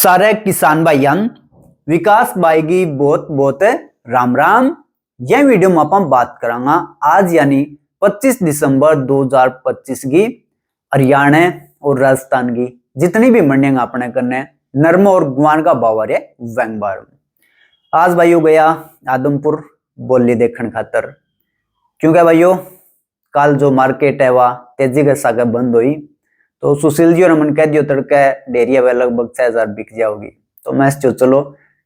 सारे किसान भाइयों विकास भाई की बहुत बहुत राम राम। यह वीडियो में अपन बात करांगा आज यानी 25 दिसंबर 2025 की हरियाणा और राजस्थान की जितनी भी मंडियां अपने करने नरम और गुआन का भाव है वैंगबार। आज भाइयों गया आदमपुर बोली देखने खातर, क्योंकि भाइयों कल जो मार्केट है वह तेजी के साथ बंद हुई तो सुशील जी और मन कह दियो तड़के डेयरी है लगभग 6000 बिक जाओगी। तो मैं सोचो चलो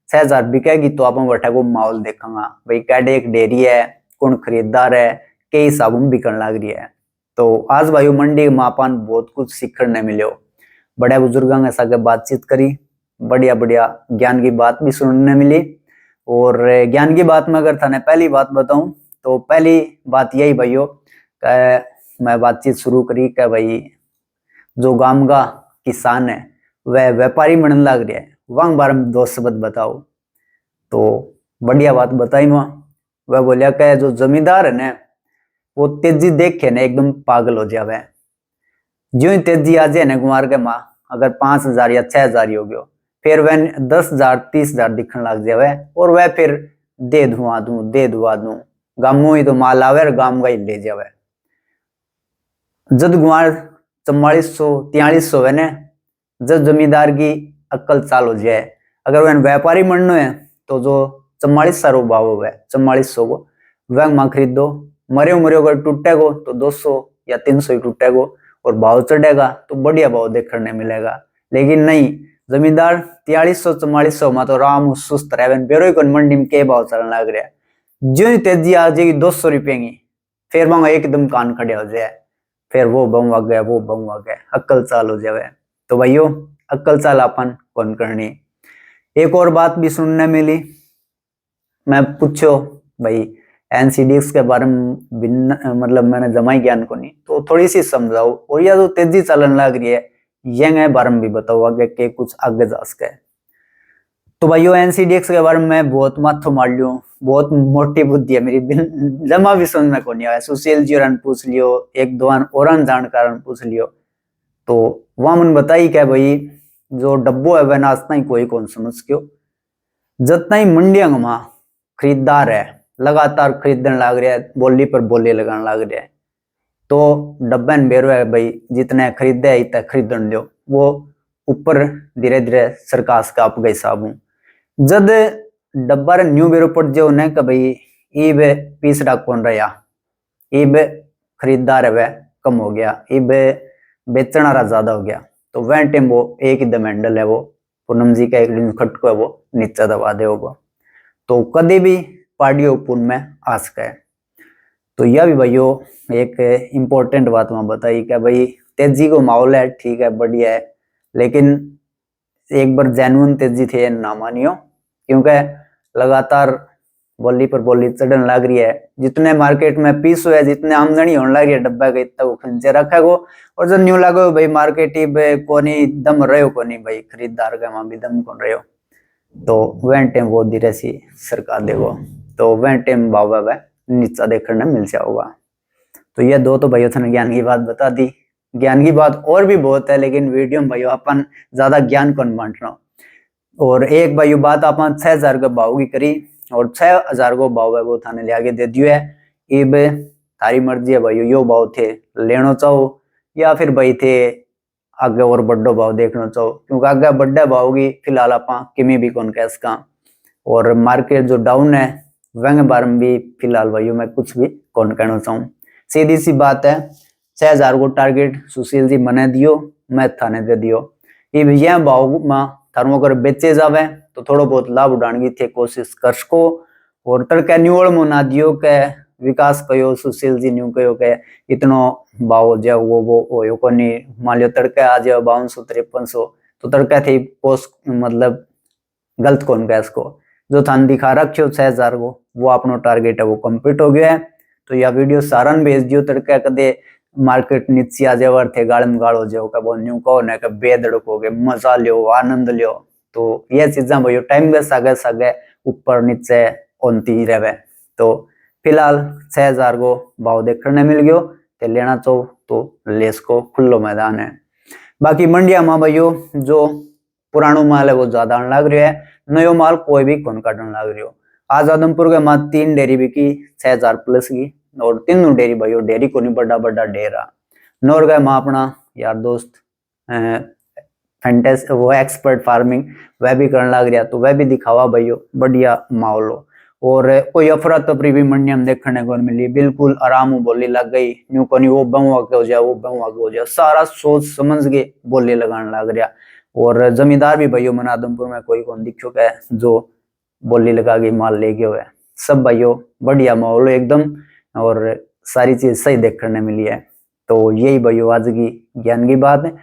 6000 बिकेगी तो आप बैठा को माहौल देखांगा भाई कैडे एक डेयरी है, कौन खरीदार है, कई हिसाब में बिकन लग रही है। तो आज भाई मंडी में अपन बहुत कुछ सीखने मिलो, बड़े बुजुर्गों के साथ बातचीत करी, बढ़िया बढ़िया ज्ञान की बात भी सुनने मिली। और ज्ञान की बात में अगर थाने पहली बात बताऊं तो पहली बात यही भाइयों मैं बातचीत शुरू करी कि भाई जो गांव का किसान है वह व्यापारी बनने लग रहा है, वहां बारे में दो शब्द बताओ। तो बढ़िया बात बताई वह बोलिया कि जो जमींदार है ना वो तेजी देख के ना एकदम पागल हो जावे। जो ही तेजी आ जाए ना गुमार के माँ अगर 5000 या 6000 हो गयो फिर वह 10,000 30,000 दिखने लग जावे और वह फिर दे दुआ दूं गामो ही तो माल आवे और गाम का ही ले जावे। जब गुमार 4400 4300 है ना, जब जमींदार की अक्ल चाल हो जाए अगर वह व्यापारी बनना है तो जो 4400 भाव हो 4400 को वह मां खरीदो, मरे अगर टूटेगो तो 200 या 300 ही टूटेगो और भाव चढ़ेगा तो बढ़िया भाव देखने मिलेगा। लेकिन नहीं, जमींदार 4300 4400 में तो राम सुस्त रहे मंडी में के भाव चलने लग रहा है। जो ही तेजी आ जाएगी 200 रुपये की फिर वहां एकदम कान खड़े हो जाए, फिर वो बम आ गया अक्ल चाल हो जावे। तो भाइयों अक्ल चाल अपन कौन करनी। एक और बात भी सुनने मिली, मैं पूछो भाई एनसीडीएक्स के बारे में मतलब मैंने जमाई ज्ञान को नहीं तो थोड़ी सी समझाओ, और या जो तेजी चलन लग रही है ये बारे में भी बताओ आगे के कुछ आगे जा सके। तो भाइयों एनसीडीएक्स के बारे में बहुत माथो मार लियो, बहुत मोटी बुद्धि है मेरी, जमा भी समझ में को नहीं आया। सुशील जी और पूछ लियो, एक दो और जानकार पूछ लियो तो वहां मन बताई क्या भाई जो डब्बो है वह नाचना ही कोई कौन समझ क्यों। जितना ही मंडिया में खरीदार है लगातार खरीदने लग रहा है, बोली पर बोली लगाने लग रहा है तो डब्बे में बेरो है भाई जितने खरीदे है इतने खरीदन दो, वो ऊपर धीरे धीरे सरकार का आप गई साबू। जब डब्बा रे न्यू बेरो पड़ जाओ ना कि भाई ईब पीसड़ा कौन रहा, ईब खरीदार है वह कम हो गया, ईब बेचना रहा ज्यादा हो गया, तो वह टाइम वो एक ही दम हैंडल है वो पूनम जी का एक दिन खटको है वो नीचा दबा दे होगा तो कभी भी पार्टियों पुन में आ सका है। तो यह भी भाइयों एक इम्पोर्टेंट बात मैं बताई क्या भाई तेजी को माहौल है ठीक है बढ़िया है, लेकिन एक बार जेन्युइन तेजी थे ना मानियो, क्योंकि लगातार बोली पर बोली चढ़ने लग रही है। जितने मार्केट में पीस है जितने आमदनी होने लगी है डब्बा के इतना वो खंचे रखेगो, और जब न्यू लगो भाई मार्केट ही कोनी दम रहे कोनी भाई खरीदार का वहां भी दम कौन रहे तो वह टाइम वो धीरे सी सरकार देगो तो वह टाइम भाव वह नीचा देखने मिल जाओगा। तो यह दो तो भाइयों ने ज्ञान की बात बता दी, ज्ञान की बात और भी बहुत है लेकिन वीडियो में भाइयों अपन ज्यादा ज्ञान कौन बांट रहा। और एक भाइयों बात अपन 6000 का भाव की करी और 6000 को भाव है वो थाने ले आगे दे दियो है। इब थारी मर्जी है भाइयों यो भाव थे लेना चाहो या फिर भाई थे आगे और बड़ो भाव देखना चाहो, क्योंकि आगे बड़ा भाव की फिलहाल आप किमी भी कौन कह सका। और मार्केट जो डाउन है वह बारे में भी फिलहाल भाइयों मैं कुछ भी कौन कहना चाहूँ। सीधी सी बात है 6000 को टारगेट सुशील जी मने दियो मैं थाने दे दियो। इब यह भाव में थारो अगर बेचे जावे तो थोड़ा बहुत लाभ उड़ाने की थे कोशिश कर सको, और तड़के न्यूअल में ना दियो के विकास कयो सुशील जी न्यू कयो के इतनो भाव जो वो यो कोनी, मान लियो तड़के आ जाओ 5200 5300 तो तड़के थे पोस्ट मतलब गलत कौन कह इसको। जो थान दिखा रखियो 6000 को वो अपनो टारगेट है वो कंप्लीट हो गया है। तो यह वीडियो सारन भेज दियो तड़के कदे मार्केट नीचे आ जाओ थे गाड़ में गाड़ हो जाओ का वो न्यू कहो ना बेदड़क हो गए मजा लियो आनंद लियो। तो ये चीजा भाई टाइम वेस्ट आगे सागे ऊपर नीचे होती रहे। तो फिलहाल 6000 को भाव देखने मिल गयो ते लेना चाहो तो ले सको, खुल्लो मैदान है। बाकी मंडिया में भाइयों जो पुरानो माल है वो ज्यादा आने लग रहा है, नयो माल कोई भी कौन काटने लग रही हो। आज आदमपुर के माँ 3 डेयरी बिकी 6000 प्लस की, और तीनों डेयरी भाई डेयरी को नहीं बड़ा बड़ा डेरा। नौर गए माँ अपना यार दोस्त फैंटेस वो एक्सपर्ट फार्मिंग वह भी करने लग रहा, तो वह भी दिखावा भाइयों बढ़िया माहौल हो। और कोई अफरा तफरी भी मंडिया में देखने को मिली, बिल्कुल आराम बोली लग गई, यूं को नहीं वो बहु आगे हो जाए वो बहु आगे हो जाए, सारा सोच समझ के बोली लगाने लग रहा। और जमींदार भी भाइयों मन आदमपुर में कोई कौन दिखो है जो बोली लगा के माल ले गए हुए, सब भाइयों बढ़िया माहौल एकदम, और सारी चीज सही देखने मिली है। तो यही भाइयों आज की ज्ञान की बात है।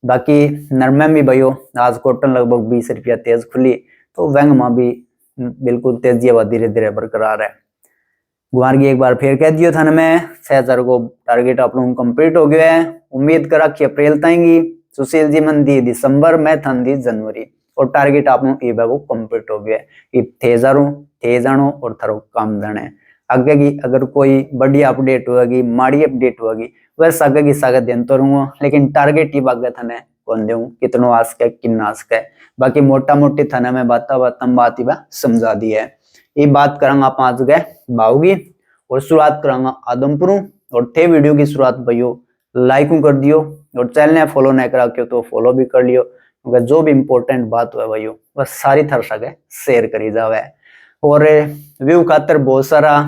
बाकी नरमे भी भाइयों आज कॉटन लगभग 20 रुपया तेज खुली, तो वैंग में भी बिल्कुल तेजी अब धीरे धीरे बरकरार है। गुआर की एक बार फिर कह दियो था मैं 6000 को टारगेट आप लोगों कंप्लीट हो गया है। उम्मीद करा कि अप्रैल तक सुशील जी मन दी दिसंबर में थन दी जनवरी, और टारगेट आप लोग ये वो कंप्लीट हो गया है। थे जानो और थारो काम जाने। आगे की अगर कोई बड़ी अपडेट होगी माड़ी अपडेट होगी वह आगे की सागे दिन तो रहूंगा, लेकिन टारगेट ही बागे थने कौन देऊं कितनो आस्क है किन्ना आस्क है। बाकी मोटा मोटी थाने में बात ही समझा दी है। ये बात करांगा आप आज गए भाव की, और शुरुआत करांगा आदमपुर। और थे वीडियो की शुरुआत भाइयों लाइक कर दियो, और चैनल ने फॉलो नहीं करा तो फॉलो भी कर लियो, क्योंकि जो भी इम्पोर्टेंट बात हुआ भाइयों वह सारी थर सके शेयर करी जावे। और व्यू खातर बहुत सारा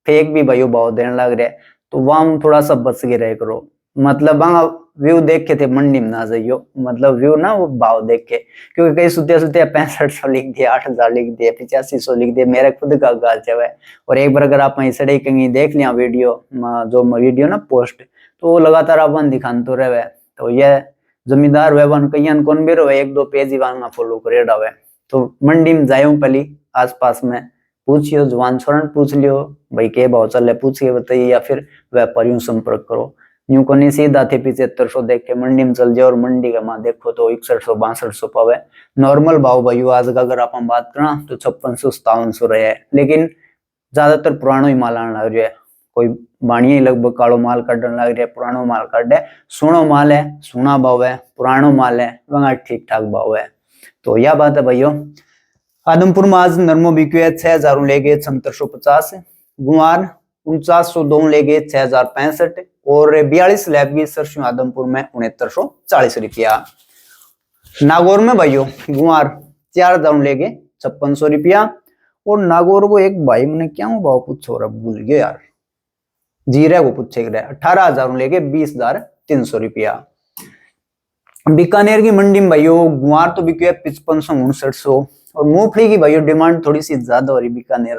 फेक भी भाइयों भाव देने लग रहे, तो वहां थोड़ा सा बच के रह करो। मतलब वहां व्यू देख के थे मंडी में ना जाइयो, मतलब व्यू ना वो भाव देख के, क्योंकि कई सुते 6500 लिख दिया, 8000 लिख दिया, 8500 लिख दिया, मेरा खुद का गाल है। और एक बार अगर आप सड़े कहीं देख लिया वीडियो जो वीडियो ना पोस्ट, तो वो लगातार अपन दिखान तो रहे। तो यह जमींदार वे वन कई कौन भी रहे 1-2 पेज ही वहां फॉलो करे डावे। तो मंडी में जायो पहली आसपास में पूछियो, जवान छोरन पूछ लियो भाई के भाव चले पूछिए बताइए, या फिर व्यापारियों संपर्क करो। यूं को नहीं सीधा थे 7500 देख के मंडी में चल जाओ, और मंडी का माँ देखो तो 6100-6200 पावे नॉर्मल भाव भाई। आज का अगर आप बात करा तो 5600-5700 रहे है, लेकिन ज्यादातर पुरानो ही माल आने लग रहा है। कोई बाणिया ही लगभग कालो माल काटने लग रहा है, पुरानो माल काटे, सुनो माल है सुना भाव है, पुरानो माल है वहां ठीक ठाक भाव है। तो यह बात है भाइयों। आदमपुर में आज नरमो बिक्यो है 6000 ले गए 7650, गुआर 4902 ले गए 6065, और 42 लैब की सरसों आदमपुर में 6940 रुपया। नागौर में भाइयों गुआर 4000 ले गए 5600 रुपया, और नागौर को एक भाई मैंने क्या भाव पूछो रहा भूल गया यार, जीरे को पूछे 18000 ले गए 20300 रुपया। बीकानेर की मंडी में भाइयों गुआर तो बिक्यो है 5500-5900, और मूंगफली की भाइयों डिमांड थोड़ी सी ज्यादा हो रही बीकानेर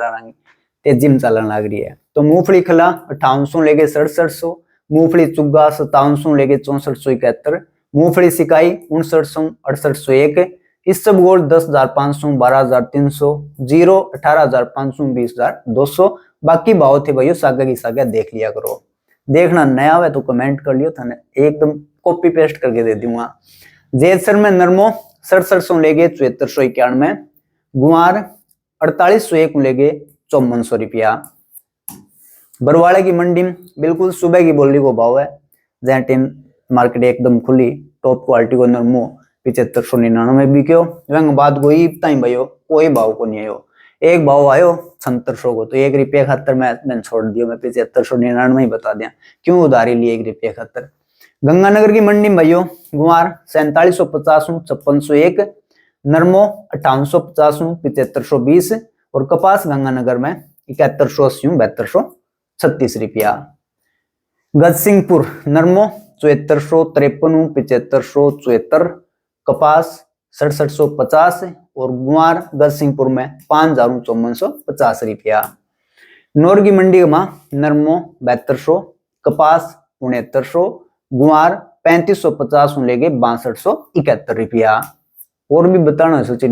तेजी में चलन लग रही है। तो मूंगफली खला 5800 लेके 6700, मूंगफली चुग्गा 5700 लेके 6471, मूंगफली सिकाई 5900-6801, इस सब गोल्ड 10500, 12300, जीरो 18500, 20200। बाकी भाव थे भाइयों सागा की सागा देख लिया करो। देखना नया है तो कमेंट कर लियो, थाने एकदम कॉपी पेस्ट करके दे दूंगा। जेसर में नरमो 6700 ले गए 7491, गुआर 4801 ले गए 5400 रुपया। बरवाड़े की मंडी में बिल्कुल सुबह की बोली को भाव है, जहाँ टीम मार्केट एकदम खुली, टॉप क्वालिटी को नरमो 7599 बिक्यो। बात कोई भाइयों कोई भाव को नहीं आयो, एक भाव आयो 7600 को, तो 1 रुपये खातर मैंने छोड़ दिया, मैं 7599 ही बता दिया क्यों उधारी ली 1 रुपये खातर। गंगानगर की मंडी में भाइयों गुआर 4750 5601, नरमो 5850 7520, और कपास गंगानगर में 7180 7236 रुपया। गजसिंहपुर नरमो 7453 7574, कपास 6750, और गुआर गजसिंहपुर में 5450 रुपया। नौर की मंडी में नरमो 7200, कपास 6900, गुआर 3550 लेके 6271 रुपया। और भी बताना सोची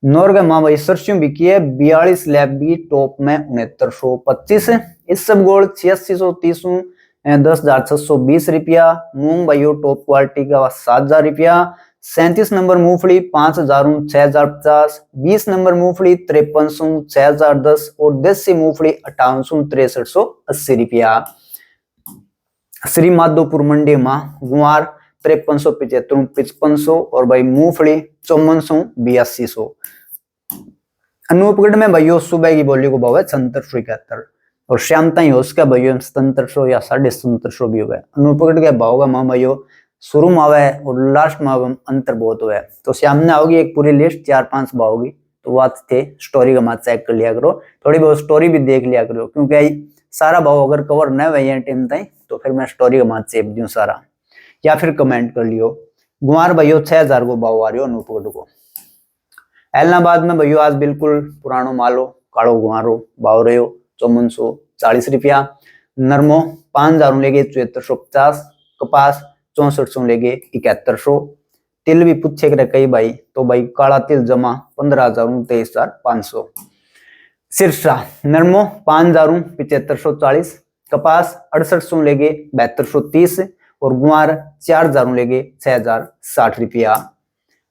नौर का माँ भाई सरसों बिकी है 42 लैब की टॉप में 6925, इस सब गोल्ड 8630 10,620 रुपया। मूंग भाइयों टॉप क्वालिटी का 7000 रुपया। 37 नंबर मूंगफली 5000 6050, 20 नंबर मूंगफली 5300 6010, और देसी मूंगफली 5800 6380 रुपया। श्री माधोपुर मंडी में गुआर 5375 5500 और भाई मूंगफली 5400 8200। अनूपगढ़ में भाइयों सुबह की बोली को भाव है 7771 और शाम तक हो उसका भाइयों 7700 या 7750 भी हुआ है। अनूपगढ़ के भाव का मां भाइयों शुरू में आवे और लास्ट में अंतर बहुत हुआ है। तो सामने आओगी एक पूरी लिस्ट 4-5 भाव होगी, तो वो थे स्टोरी का मात चेक कर लिया करो, थोड़ी बहुत स्टोरी भी देख लिया करो, क्योंकि सारा भाव अगर कवर न हुए टाइम तक तो फिर मैं स्टोरी का मात चेप दूं सारा, या फिर कमेंट कर लियो। गुआर भाइयों 6000 को भाव आ रही हो अनूपगढ़ को। एलनाबाद में भैया आज बिल्कुल पुरानो मालो काड़ो गुआरो भाव रहे हो 5440 रुपया। नरमो 5000 लेके 7450, कपास 6400 लेके 7100। तिल भी पूछे करे कई भाई, तो भाई काला तिल जमा 15,000 23,500। सिरसा नरमो 5000 7540, कपास 6800 लेके 7230 और गुआर 4000 लेके 6060 रुपया।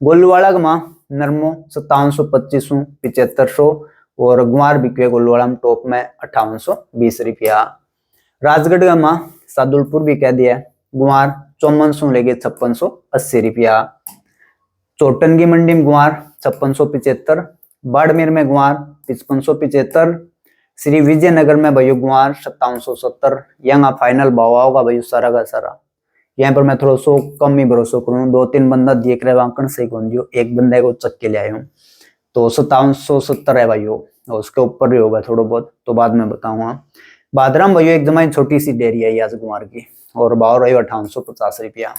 गोलवाड़ा का माँ नरमो 5725 7500 और गुआर बिके गोलवाड़ा में टॉप में 5820 रुपया। राजगढ़ का माँ सादुलपुर भी कह दिया, गुआर 5400 लेके 5680 रुपया। चोटन की मंडी में गुआर 5675, बाड़मेर में गुआर 5575, श्री विजयनगर में भैया गुआर 5770। यहाँ फाइनल भाव आओगा भैया सारा का सारा। यहाँ पर मैं थोड़ा सो कम ही भरोसा करूँ, 2-3 बंदा देख रहे वाकण से कौन जो एक बंदे को चक के ले आया हूँ, तो 5770 है भाइयों, उसके ऊपर ही होगा थोड़ा बहुत, तो बाद में बताऊंगा। बादराम भैया एक जमाई छोटी सी डेयरी है आज गुआर की और भाव रही 5850 रुपया।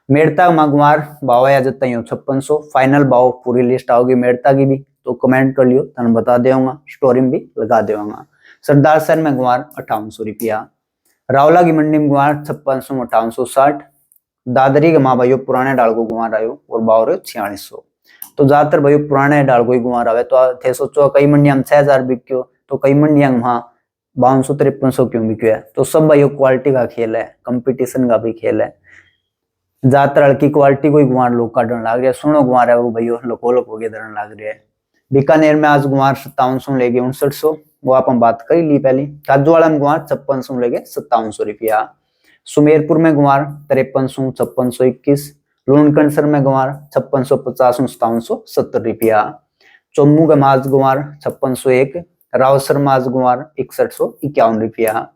मेड़ता में गुआर भाव है जता ही 5600। फाइनल भाव पूरी लिस्ट आओगी मेड़ता की भी, तो कमेंट कर लियो, तन बता देगा, स्टोरी में भी लगा देगा। सरदार सर में गुआर 5800 रुपया। रावला की मंडी में गुआर 5600 5860। दादरी के माँ भाइयों पुराने डाल को गुआर आयो और भाव रहे 4600। तो ज्यादातर भाइयों पुराने डाल को ही गुआर आवे, तो थे सोचो कई मंडिया में 6000 बिक्यो, तो कई मंडिया में वहां 5200-5300 क्यों बिक्यो है। तो सब भाइयों क्वालिटी का खेल है, कंपटीशन का भी खेल है। ज्यादातर हल्की क्वालिटी को ही गुआर लोग काटने लग रहे, सुनो गुआर है वो भाइयों लोको लोको के धरन लग रहे हैं। बीकानेर में आज गुआर 5700 लेके 5900, वो आप हम बात कर ली पहले। काजूवाड़ा में गुआर 5600 लेके 5700 रुपया। सुमेरपुर में गुआर 5300 5621। लूणकंसर में गुआर 5650 5770 रुपया। चोमू के माज गुआर 5601। रावसर माज गुआर 6151 रुपया।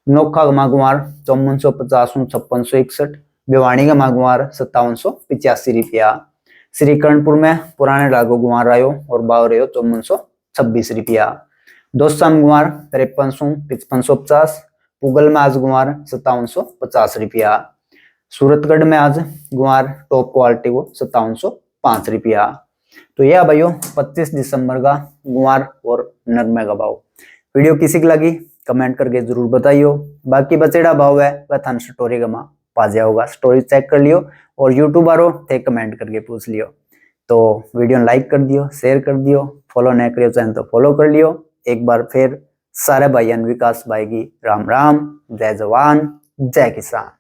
नोखा का गुआर 5450 5661। भिवानी का गुआर 5785 रुपया। श्री कर्णपुर में पुराने डागो गुआर आयो और भाव रहे 5426 रुपया। दोसा में गुआर 5300 5550। पुगल में आज गुआर 5750 रुपया। सूरतगढ़ में आज गुआर टॉप क्वालिटी को 5705 रुपया। तो यह भाइयों 25 दिसंबर का गुआर और नरमे का भाव। वीडियो किसी की लगी कमेंट करके जरूर बताइयो। बाकी बचेड़ा भाव है वह थान स्टोरी का माँ पा जाओगा, स्टोरी चेक कर लियो और यूट्यूब आरो थे कमेंट करके पूछ लियो। तो वीडियो लाइक कर दियो, शेयर कर दियो, फॉलो नहीं करियो चैनल तो फॉलो कर लियो। एक बार फिर सारे भाइयों विकास भाई की राम राम, जय जवान जय किसान।